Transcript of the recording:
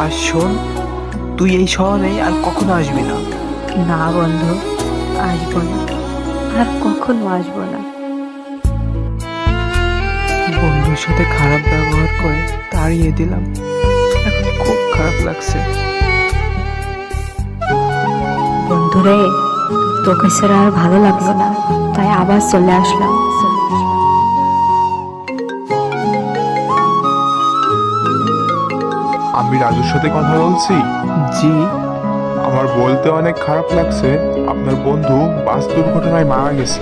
আর শোন, তুই এই শহরে আর কখনো আসবি না। না বন্ধু, আসবো না, আর কখনো আসবো না। বন্ধুর সাথে খারাপ ব্যবহার করে তাড়িয়ে দিলাম, এখন খুব খারাপ লাগছে। বন্ধুরে, তোকে ছাড়া আর ভালো লাগলো না, তাই আবার চলে আসলাম। আমি রাজুর সাথে কথা বলছি। জি। আমার বলতে অনেক খারাপ লাগছে, আপনার বন্ধু বাস দুর্ঘটনায় মারা গেছে।